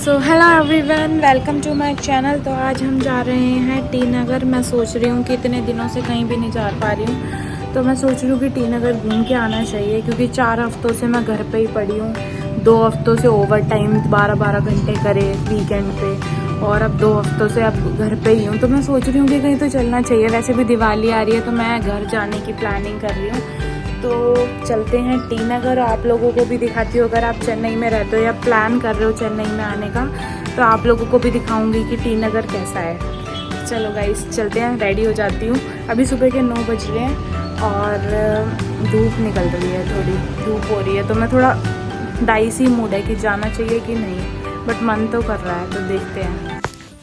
So hello everyone, welcome to my channel. तो आज हम जा रहे हैं टी नगर। मैं सोच रही हूँ कि इतने दिनों से कहीं भी नहीं जा पा रही हूँ, तो मैं सोच रही हूँ कि टी नगर घूम के आना चाहिए, क्योंकि 4 हफ्तों से मैं घर पे ही पड़ी हूँ। 2 हफ्तों से ओवर टाइम 12-12 घंटे करे वीकेंड पे, और अब 2 हफ्तों से अब घर पे ही हूँ। तो मैं सोच रही हूँ कि कहीं तो चलना चाहिए। वैसे भी दिवाली आ रही है, तो मैं घर जाने की प्लानिंग कर रही हूँ। तो चलते हैं टी नगर। आप लोगों को भी दिखाती हूँ, अगर आप चेन्नई में रहते हो या प्लान कर रहे हो चेन्नई में आने का, तो आप लोगों को भी दिखाऊंगी कि टी नगर कैसा है। चलो गाइस चलते हैं, रेडी हो जाती हूँ। अभी सुबह के 9 बज रहे हैं और धूप निकल रही है, थोड़ी धूप हो रही है, तो मैं थोड़ा डाइसी मूड है कि जाना चाहिए कि नहीं, बट मन तो कर रहा है, तो देखते हैं।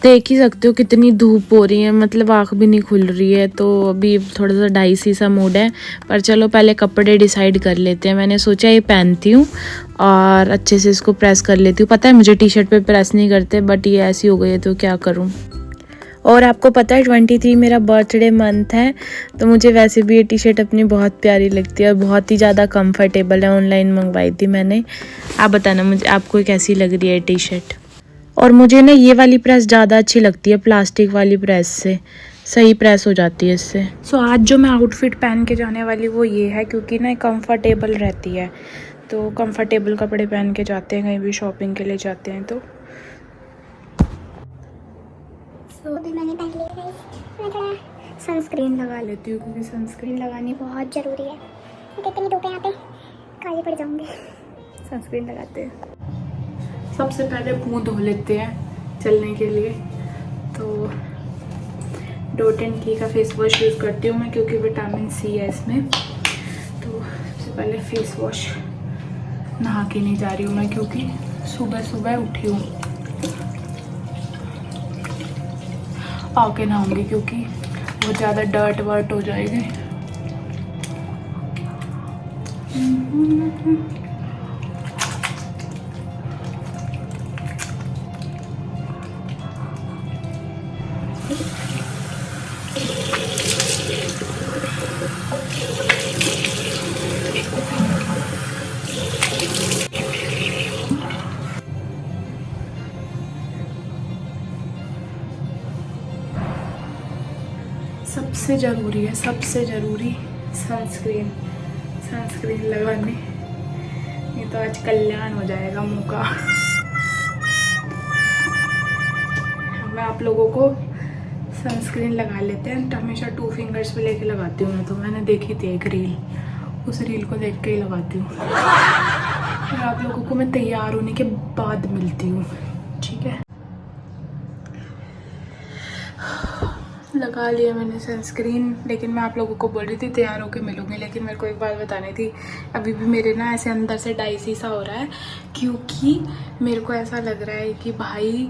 देख ही सकते हो कितनी धूप हो रही है, मतलब आँख भी नहीं खुल रही है, तो अभी थोड़ा सा डाइसी सा मूड है। पर चलो पहले कपड़े डिसाइड कर लेते हैं। मैंने सोचा ये पहनती हूँ और अच्छे से इसको प्रेस कर लेती हूँ। पता है मुझे टी शर्ट पे प्रेस नहीं करते, बट ये ऐसी हो गई है तो क्या करूँ। और आपको पता है 23 मेरा बर्थडे मंथ है, तो मुझे वैसे भी ये टी शर्ट अपनी बहुत प्यारी लगती है और बहुत ही ज़्यादा कंफर्टेबल है। ऑनलाइन मंगवाई थी मैंने। आप बताना मुझे आपको कैसी लग रही है टी शर्ट। और मुझे ना ये वाली प्रेस ज़्यादा अच्छी लगती है प्लास्टिक वाली प्रेस से, सही प्रेस हो जाती है इससे। सो आज जो मैं आउटफिट पहन के जाने वाली वो ये है, क्योंकि ना कंफर्टेबल रहती है, तो कंफर्टेबल कपड़े पहन के जाते हैं, कहीं भी शॉपिंग के लिए जाते हैं। तो अभी मैंने पहन लिया गाइस। मैं थोड़ा सनस्क्रीन लगा लेती हूँ, क्योंकि सनस्क्रीन लगानी बहुत ज़रूरी है। कितनी धूप है यहाँ पे, काली पड़ जाऊंगी। सनस्क्रीन लगाते हैं। सबसे पहले मुँह धो लेते हैं चलने के लिए। तो डॉट एंड की का फेस वॉश यूज़ करती हूँ मैं, क्योंकि विटामिन सी है इसमें। तो सबसे पहले फेस वॉश, नहा के नहीं जा रही हूँ मैं, क्योंकि सुबह सुबह उठी हूँ, आके नहाऊंगी, क्योंकि बहुत ज़्यादा डर्ट वर्ट हो जाएगी। सबसे ज़रूरी है, सबसे ज़रूरी सनस्क्रीन। सनस्क्रीन लगाने, नहीं तो आज कल्याण हो जाएगा मुँह का। मैं आप लोगों को सनस्क्रीन लगा लेते हैं, तो हमेशा 2 फिंगर्स पे लेके लगाती हूँ मैं। तो मैंने देखी थी एक रील, उस रील को देख के ही लगाती हूँ। और आप लोगों को मैं तैयार होने के बाद मिलती हूँ, ठीक है। लगा लिया मैंने सनस्क्रीन, लेकिन मैं आप लोगों को बोल रही थी तैयार होकर मिलूंगी। लेकिन मेरे को एक बात बतानी थी, अभी भी मेरे ना ऐसे अंदर से डाइसी सा हो रहा है, क्योंकि मेरे को ऐसा लग रहा है कि भाई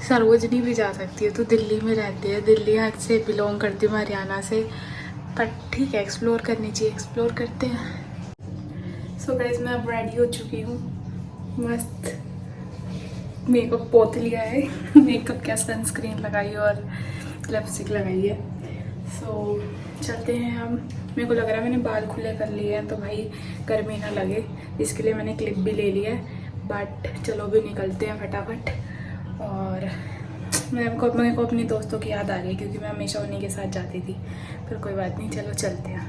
सरोजनी भी जा सकती है, तो दिल्ली में रहती है, दिल्ली से बिलोंग करती हूँ, हरियाणा से। पर ठीक है, एक्सप्लोर करनी चाहिए, एक्सप्लोर करते हैं। सो गाइस मैं अब रेडी हो चुकी हूँ, मस्त मेकअप पोत लिया है। मेकअप क्या, सनस्क्रीन लगाई और लिपस्टिक लगाई है। सो चलते हैं हम। मेरे को लग रहा है मैंने बाल खुले कर लिए हैं, तो भाई गर्मी ना लगे, इसके लिए मैंने क्लिप भी ले लिया है। बट चलो भी निकलते हैं फटाफट। और मेरे को अपनी दोस्तों की याद आ रही है, क्योंकि मैं हमेशा उन्हीं के साथ जाती थी। पर कोई बात नहीं, चलो चलते हैं।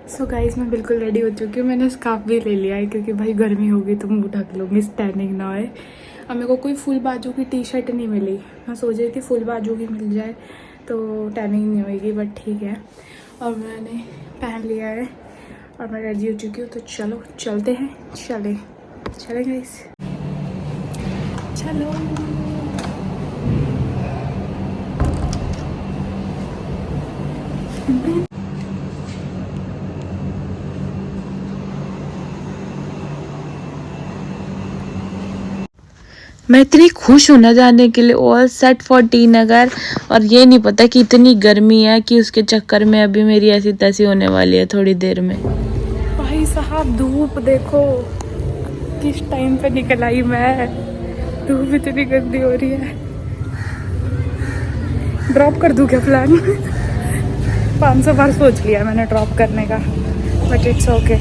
सो गाइस मैं बिल्कुल रेडी हो चुकी हूँ। मैंने स्कार्फ भी ले लिया है, क्योंकि भाई गर्मी होगी तो मुँह ढक लूँगी, टैनिंग ना होए। अब मेरे को कोई फुल बाजू की टी शर्ट नहीं मिली। मैं सोच रही थी फुल बाजू की मिल जाए तो टैनिंग नहीं होगी, बट ठीक है। और मैंने पहन लिया है और मैं रेडी हो चुकी हूँ। तो चलो चलते हैं, चले गाइस, चलो। मैं इतनी खुश हूँ ना जाने के लिए, ऑल सेट फॉर टी नगर। और ये नहीं पता कि इतनी गर्मी है कि उसके चक्कर में अभी मेरी ऐसी तैसी होने वाली है थोड़ी देर में। भाई साहब धूप देखो किस टाइम पे निकल आई मैं, धूप इतनी गंदी हो रही है। ड्रॉप कर दूँ क्या प्लान? 500 बार सोच लिया मैंने ड्रॉप करने का, बट इट्स ओके।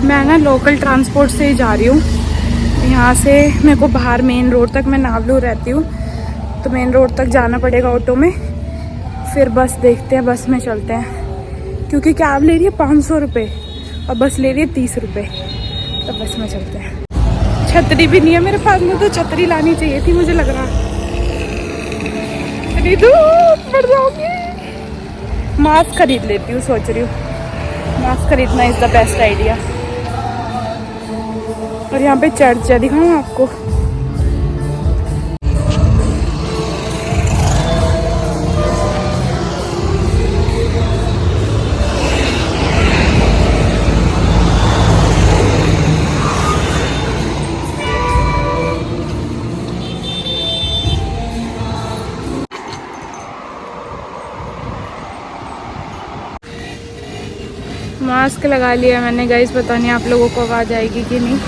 मैं ना लोकल ट्रांसपोर्ट से ही जा रही हूँ। यहाँ से मेरे को बाहर मेन रोड तक, मैं नावलू रहती हूँ तो मेन रोड तक जाना पड़ेगा ऑटो में, फिर बस देखते हैं, बस में चलते हैं क्योंकि कैब ले रही है 500 रुपये और बस ले रही है 30 रुपये, तो बस में चलते हैं। छतरी भी नहीं है मेरे पास में, तो छतरी लानी चाहिए थी मुझे लग रहा है, इतनी धूप पड़ जाऊंगी। मास्क खरीद लेती हूँ, सोच रही हूँ मास्क खरीदना इज़ द बेस्ट आइडिया। और यहाँ पे चर्च है, दिखाऊँ आपको। मास्क लगा लिया मैंने गाइस, पता नहीं आप लोगों को आवाज़ आएगी कि नहीं।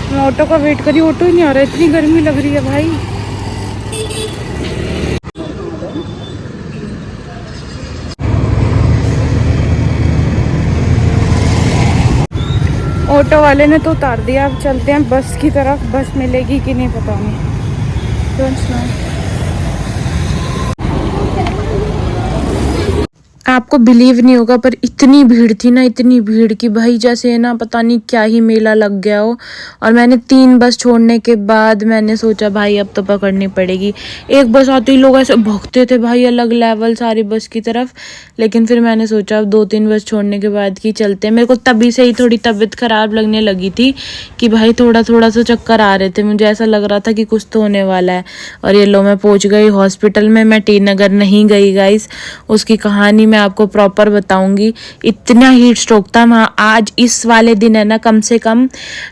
मैं ऑटो का वेट करी, ऑटो ही नहीं आ रहा, इतनी गर्मी लग रही है भाई। ऑटो वाले ने तो उतार दिया, अब चलते हैं बस की तरफ। बस मिलेगी कि नहीं पता नहीं, डोंट नो। आपको बिलीव नहीं होगा पर इतनी भीड़ थी ना, इतनी भीड़ की भाई जैसे ना पता नहीं क्या ही मेला लग गया हो। और मैंने 3 बस छोड़ने के बाद मैंने सोचा भाई अब तो पकड़नी पड़ेगी। एक बस आते ही लोग ऐसे भगते थे भाई, अलग लेवल सारी बस की तरफ। लेकिन फिर मैंने सोचा अब 2-3 बस छोड़ने के बाद कि चलते हैं। मेरे को तभी से ही थोड़ी तबीयत खराब लगने लगी थी कि भाई थोड़ा थोड़ा सा चक्कर आ रहे थे, मुझे ऐसा लग रहा था कि कुछ तो होने वाला है। और ये लो मैं पहुंच गई हॉस्पिटल में। मैं टी नगर नहीं गई गाइस, उसकी कहानी मैं आपको प्रॉपर बताऊंगी। इतना हीट स्ट्रोक था वहाँ। आज इस वाले दिन है ना, कम से कम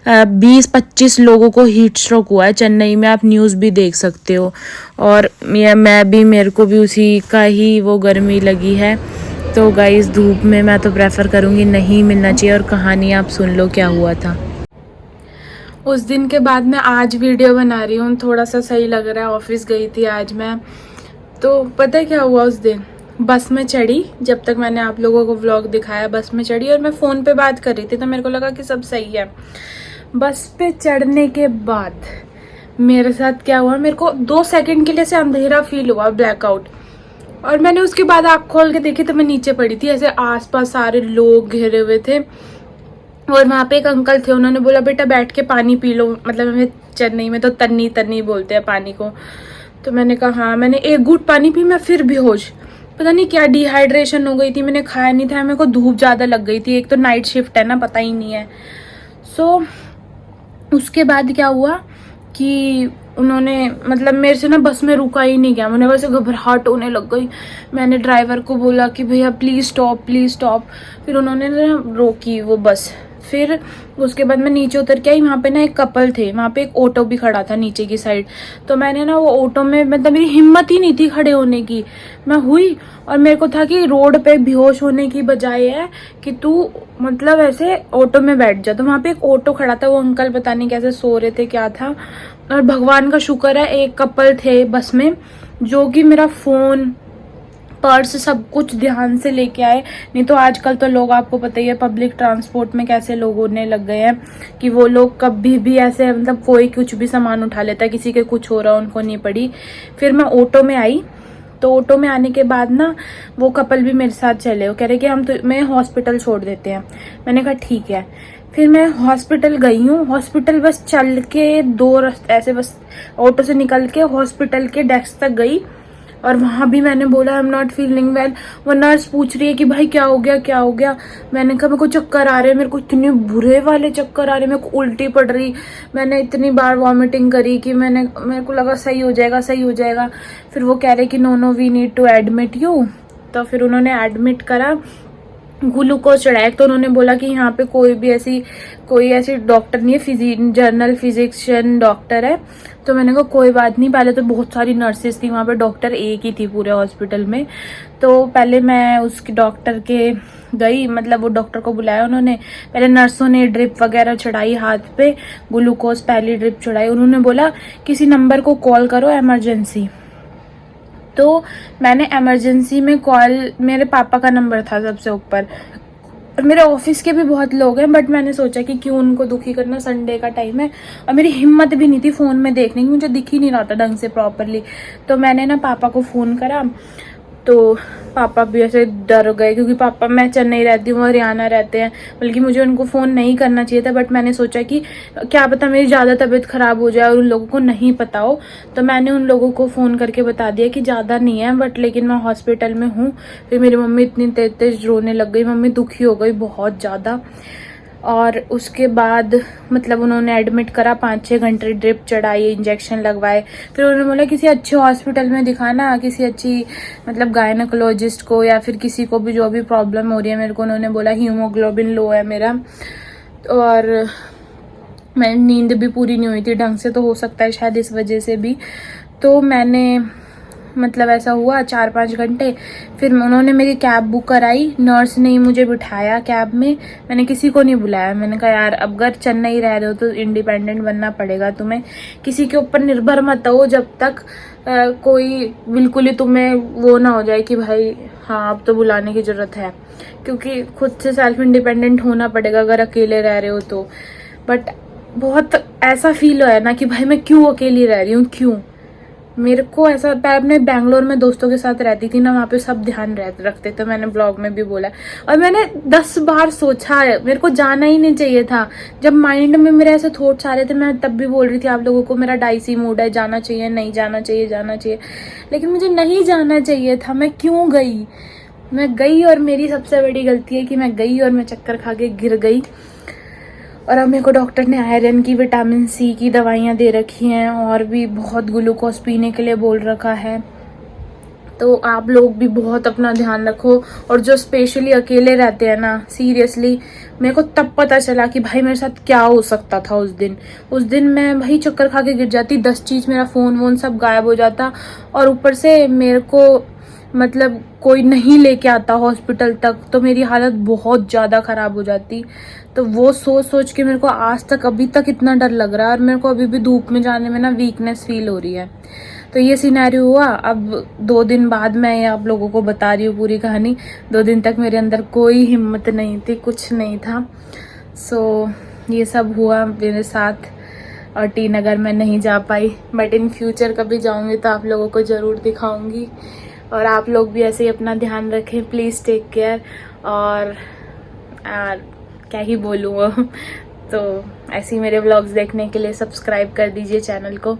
20-25 लोगों को हीट स्ट्रोक हुआ है चेन्नई में, आप न्यूज़ भी देख सकते हो। और मेरे को भी उसी का ही वो गर्मी लगी है। तो गाइस धूप में मैं तो प्रेफर करूँगी नहीं मिलना चाहिए। और कहानी आप सुन लो क्या हुआ था उस दिन के बाद। मैं आज वीडियो बना रही हूँ, थोड़ा सा सही लग रहा है। ऑफिस गई थी आज मैं, तो पता है क्या हुआ उस दिन। बस में चढ़ी, जब तक मैंने आप लोगों को व्लॉग दिखाया बस में चढ़ी और मैं फ़ोन पे बात कर रही थी, तो मेरे को लगा कि सब सही है। बस पे चढ़ने के बाद मेरे साथ क्या हुआ, मेरे को 2 सेकंड के लिए से अंधेरा फील हुआ, ब्लैकआउट। और मैंने उसके बाद आँख खोल के देखी तो मैं नीचे पड़ी थी। ऐसे आसपास सारे लोग घिरे हुए थे और वहाँ पे एक अंकल थे, उन्होंने बोला बेटा बैठ के पानी पी लो। मतलब हमें चेन्नई में तो तन्नी तन्नी बोलते हैं पानी को। तो मैंने कहा हाँ। मैंने एक घूंट पानी पी, मैं फिर बेहोश। पता नहीं क्या डिहाइड्रेशन हो गई थी, मैंने खाया नहीं था, मेरे को धूप ज़्यादा लग गई थी। एक तो नाइट शिफ्ट है ना, पता ही नहीं है। सो उसके बाद क्या हुआ कि उन्होंने मतलब मेरे से ना बस में रुका ही नहीं गया। मुझे वैसे घबराहट होने लग गई। मैंने ड्राइवर को बोला कि भैया प्लीज़ स्टॉप प्लीज़ स्टॉप। फिर उन्होंने ना रोकी वो बस। फिर उसके बाद मैं नीचे उतर के आई। वहाँ पे ना एक कपल थे, वहाँ पे एक ऑटो भी खड़ा था नीचे की साइड। तो मैंने ना वो ऑटो में, मतलब मेरी हिम्मत ही नहीं थी खड़े होने की। मैं हुई और मेरे को था कि रोड पे बेहोश होने की बजाय है कि तू मतलब ऐसे ऑटो में बैठ जा। तो वहाँ पे एक ऑटो खड़ा था, वो अंकल पता नहीं कैसे सो रहे थे क्या था। और भगवान का शुक्र है एक कपल थे बस में जो कि मेरा फ़ोन पर्स सब कुछ ध्यान से लेके आए। नहीं तो आजकल तो लोग, आपको पता ही है पब्लिक ट्रांसपोर्ट में कैसे लोग होने लग गए हैं कि वो लोग कभी भी ऐसे मतलब कोई कुछ भी सामान उठा लेता है, किसी के कुछ हो रहा उनको नहीं पड़ी। फिर मैं ऑटो में आई, तो ऑटो में आने के बाद ना वो कपल भी मेरे साथ चले। वो कह रहे कि हम तो मैं हॉस्पिटल छोड़ देते हैं। मैंने कहा ठीक है। फिर मैं हॉस्पिटल गई हूँ। हॉस्पिटल बस चल के 2 रास्ते ऐसे बस ऑटो से निकल के हॉस्पिटल के डेस्क तक गई। और वहाँ भी मैंने बोला I am not feeling well. वो नर्स पूछ रही है कि भाई क्या हो गया क्या हो गया। मैंने कहा मेरे को चक्कर आ रहे हैं, मेरे को इतने बुरे वाले चक्कर आ रहे हैं, मेरे को उल्टी पड़ रही। मैंने इतनी बार वॉमिटिंग करी कि मेरे को लगा सही हो जाएगा सही हो जाएगा। फिर वो कह रहे कि no we need to admit you. तो फिर उन्होंने एडमिट करा, ग्लूकोज चढ़ाया। तो उन्होंने बोला कि यहाँ पे कोई ऐसी डॉक्टर नहीं है, जनरल फिजिशियन डॉक्टर है। तो मैंने कहा कोई बात नहीं। पहले तो बहुत सारी नर्सेस थी वहाँ पे, डॉक्टर एक ही थी पूरे हॉस्पिटल में। तो पहले मैं उसकी डॉक्टर के गई, मतलब वो डॉक्टर को बुलाया उन्होंने। पहले नर्सों ने ड्रिप वगैरह चढ़ाई हाथ पे, ग्लूकोज पहली ड्रिप चढ़ाई। उन्होंने बोला किसी नंबर को कॉल करो इमरजेंसी। तो मैंने इमरजेंसी में कॉल, मेरे पापा का नंबर था सबसे ऊपर, और मेरे ऑफिस के भी बहुत लोग हैं, बट मैंने सोचा कि क्यों उनको दुखी करना, संडे का टाइम है और मेरी हिम्मत भी नहीं थी फ़ोन में देखने की, मुझे दिख ही नहीं रहा था ढंग से प्रॉपरली। तो मैंने ना पापा को फ़ोन करा, तो पापा भी ऐसे डर गए क्योंकि पापा, मैं चेन्नई रहती हूँ, हरियाणा रहते हैं, बल्कि मुझे उनको फ़ोन नहीं करना चाहिए था, बट मैंने सोचा कि क्या पता मेरी ज़्यादा तबीयत ख़राब हो जाए और उन लोगों को नहीं पता हो। तो मैंने उन लोगों को फ़ोन करके बता दिया कि ज़्यादा नहीं है, बट लेकिन मैं हॉस्पिटल में हूँ। फिर मेरी मम्मी इतनी तेज तेज रोने लग गई, मम्मी दुखी हो गई बहुत ज़्यादा। और उसके बाद मतलब उन्होंने एडमिट करा, 5-6 घंटे ड्रिप चढ़ाई, इंजेक्शन लगवाए। फिर उन्होंने बोला किसी अच्छे हॉस्पिटल में दिखाना, किसी अच्छी मतलब गायनोकोलॉजिस्ट को, या फिर किसी को भी जो भी प्रॉब्लम हो रही है मेरे को। उन्होंने बोला हीमोग्लोबिन लो है मेरा, और मैं नींद भी पूरी नहीं हुई थी ढंग से, तो हो सकता है शायद इस वजह से भी। तो मैंने मतलब ऐसा हुआ 4-5 घंटे, फिर उन्होंने मेरी कैब बुक कराई, नर्स ने ही मुझे बिठाया कैब में, मैंने किसी को नहीं बुलाया। मैंने कहा यार अब अगर चेन्नई रह रहे हो तो इंडिपेंडेंट बनना पड़ेगा तुम्हें, किसी के ऊपर निर्भर मत हो जब तक कोई बिल्कुल ही तुम्हें वो ना हो जाए कि भाई हाँ अब तो बुलाने की ज़रूरत है, क्योंकि खुद से सेल्फ इंडिपेंडेंट होना पड़ेगा अगर अकेले रह रहे हो तो। बट बहुत ऐसा फील होया ना कि भाई मैं क्यों अकेली रह रही हूँ, क्यों। मेरे को ऐसा, मैं अपने बैंगलोर में दोस्तों के साथ रहती थी ना, वहाँ पे सब ध्यान रखते थे, मैंने ब्लॉग में भी बोला। और मैंने 10 बार सोचा है मेरे को जाना ही नहीं चाहिए था। जब माइंड में मेरे ऐसे थॉट्स आ रहे थे, मैं तब भी बोल रही थी आप लोगों को मेरा डाइसी मूड है, जाना चाहिए, नहीं जाना चाहिए, जाना चाहिए, लेकिन मुझे नहीं जाना चाहिए था। मैं क्यों गई, मैं गई, और मेरी सबसे बड़ी गलती है कि मैं गई और मैं चक्कर खा के गिर गई। और अब मेरे को डॉक्टर ने आयरन की, विटामिन सी की दवाइयाँ दे रखी हैं, और भी बहुत ग्लूकोज पीने के लिए बोल रखा है। तो आप लोग भी बहुत अपना ध्यान रखो, और जो स्पेशली अकेले रहते हैं ना, सीरियसली मेरे को तब पता चला कि भाई मेरे साथ क्या हो सकता था उस दिन मैं भाई चक्कर खा के गिर जाती, 10 चीज़, मेरा फ़ोन वोन सब गायब हो जाता, और ऊपर से मेरे को मतलब कोई नहीं लेके आता हॉस्पिटल तक, तो मेरी हालत बहुत ज़्यादा ख़राब हो जाती। तो वो सोच सोच के मेरे को आज तक, अभी तक इतना डर लग रहा है, और मेरे को अभी भी धूप में जाने में ना वीकनेस फील हो रही है। तो ये सिनेरियो हुआ। अब 2 दिन बाद मैं ये आप लोगों को बता रही हूँ पूरी कहानी। 2 दिन तक मेरे अंदर कोई हिम्मत नहीं थी, कुछ नहीं था। सो ये सब हुआ मेरे साथ, और टी नगर में नहीं जा पाई, बट इन फ्यूचर कभी जाऊँगी तो आप लोगों को ज़रूर दिखाऊँगी। और आप लोग भी ऐसे ही अपना ध्यान रखें, प्लीज़ टेक केयर। और क्या ही बोलूँ तो ऐसे ही मेरे व्लॉग्स देखने के लिए सब्सक्राइब कर दीजिए चैनल को।